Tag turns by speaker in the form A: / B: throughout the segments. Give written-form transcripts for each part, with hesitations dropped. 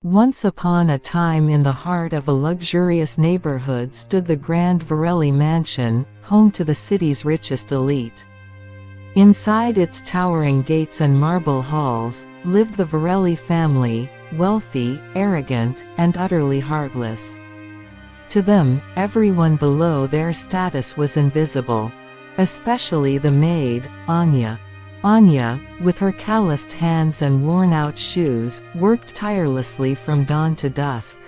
A: Once upon a time, in the heart of a luxurious neighborhood, stood the grand Varelli mansion, home to the city's richest elite. Inside its towering gates and marble halls, lived the Varelli family, wealthy, arrogant, and utterly heartless. To them, everyone below their status was invisible. Especially the maid, Anya. Anya, with her calloused hands and worn-out shoes, worked tirelessly from dawn to dusk.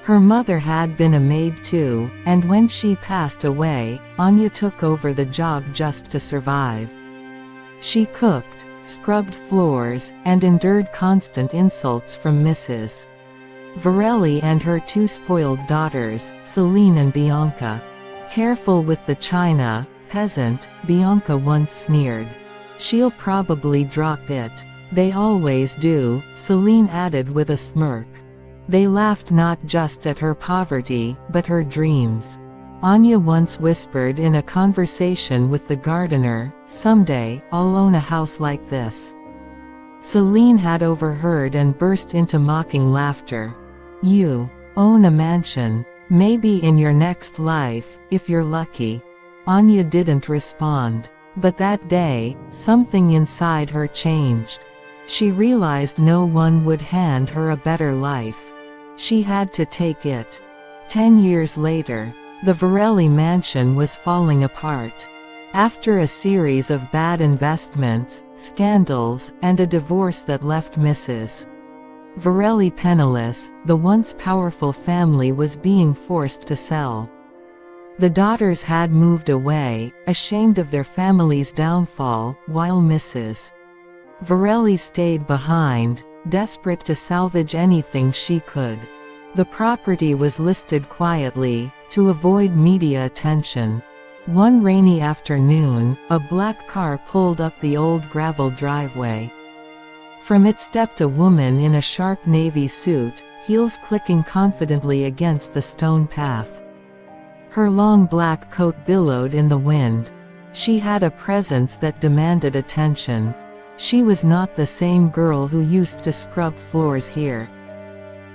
A: Her mother had been a maid too, and when she passed away, Anya took over the job just to survive. She cooked, scrubbed floors, and endured constant insults from Mrs. Varelli and her two spoiled daughters, Celine and Bianca. "Careful with the china, peasant," Bianca once sneered. "She'll probably drop it." "They always do," Celine added with a smirk. They laughed not just at her poverty, but her dreams. Anya once whispered in a conversation with the gardener, "Someday, I'll own a house like this." Celine had overheard and burst into mocking laughter. "You own a mansion. Maybe in your next life, if you're lucky." Anya didn't respond. But that day, something inside her changed. She realized no one would hand her a better life. She had to take it. 10 years later, the Varelli mansion was falling apart. After a series of bad investments, scandals, and a divorce that left Mrs. Varelli penniless, the once powerful family was being forced to sell. The daughters had moved away, ashamed of their family's downfall, while Mrs. Varelli stayed behind, desperate to salvage anything she could. The property was listed quietly, to avoid media attention. One rainy afternoon, a black car pulled up the old gravel driveway. From it stepped a woman in a sharp navy suit, heels clicking confidently against the stone path. Her long black coat billowed in the wind. She had a presence that demanded attention. She was not the same girl who used to scrub floors here.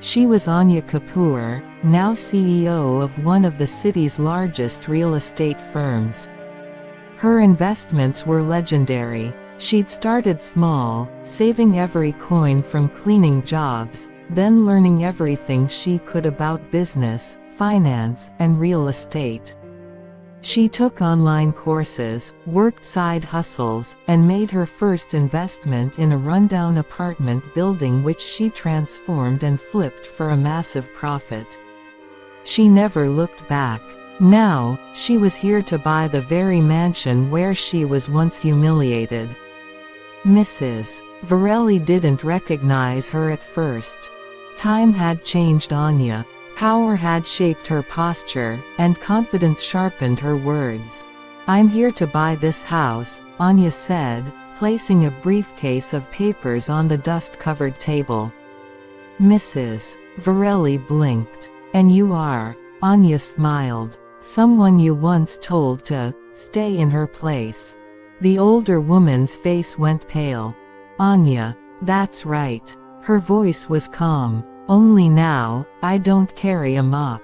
A: She was Anya Kapoor, now CEO of one of the city's largest real estate firms. Her investments were legendary. She'd started small, saving every coin from cleaning jobs, then learning everything she could about business, finance, and real estate. She took online courses, worked side hustles, and made her first investment in a rundown apartment building which she transformed and flipped for a massive profit. She never looked back. Now, she was here to buy the very mansion where she was once humiliated. Mrs. Varelli didn't recognize her at first. Time had changed Anya. Power had shaped her posture, and confidence sharpened her words. "I'm here to buy this house," Anya said, placing a briefcase of papers on the dust-covered table. Mrs. Varelli blinked. "And you are?" Anya smiled. "Someone you once told to stay in her place." The older woman's face went pale. "Anya, that's right." Her voice was calm. "Only now, I don't carry a mop.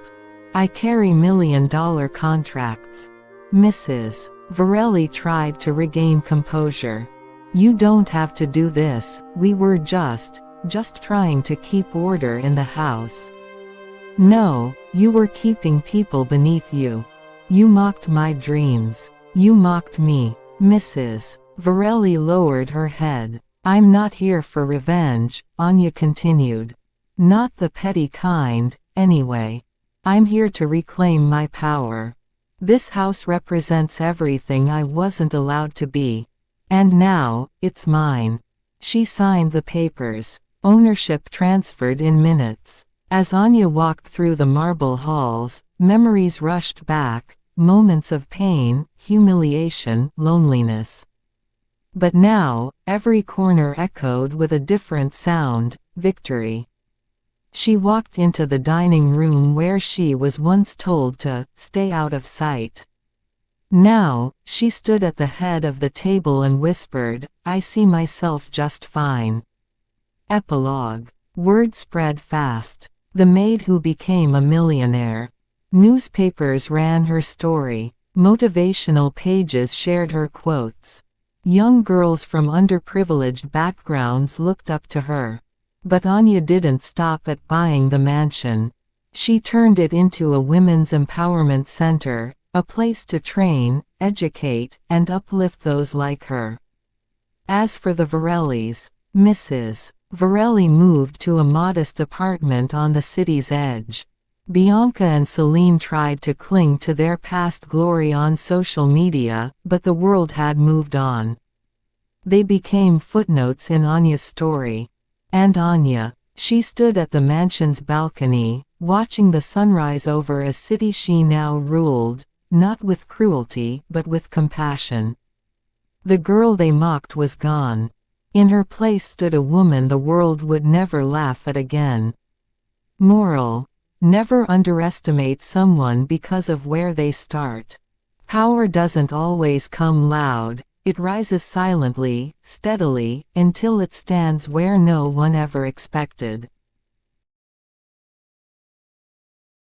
A: I carry million-dollar contracts." Mrs. Varelli tried to regain composure. "You don't have to do this, we were just trying to keep order in the house." "No, you were keeping people beneath you. You mocked my dreams. You mocked me." Mrs. Varelli lowered her head. "I'm not here for revenge," Anya continued. "Not the petty kind, anyway. I'm here to reclaim my power. This house represents everything I wasn't allowed to be. And now, it's mine." She signed the papers. Ownership transferred in minutes. As Anya walked through the marble halls, memories rushed back, moments of pain, humiliation, loneliness. But now, every corner echoed with a different sound: victory. She walked into the dining room where she was once told to stay out of sight. Now, she stood at the head of the table and whispered, "I see myself just fine." Epilogue. Word spread fast. The maid who became a millionaire. Newspapers ran her story. Motivational pages shared her quotes. Young girls from underprivileged backgrounds looked up to her. But Anya didn't stop at buying the mansion. She turned it into a women's empowerment center, a place to train, educate, and uplift those like her. As for the Varellis, Mrs. Varelli moved to a modest apartment on the city's edge. Bianca and Celine tried to cling to their past glory on social media, but the world had moved on. They became footnotes in Anya's story. And Anya, she stood at the mansion's balcony, watching the sunrise over a city she now ruled, not with cruelty but with compassion. The girl they mocked was gone. In her place stood a woman the world would never laugh at again. Moral: never underestimate someone because of where they start. Power doesn't always come loud, it rises silently, steadily, until it stands where no one ever expected.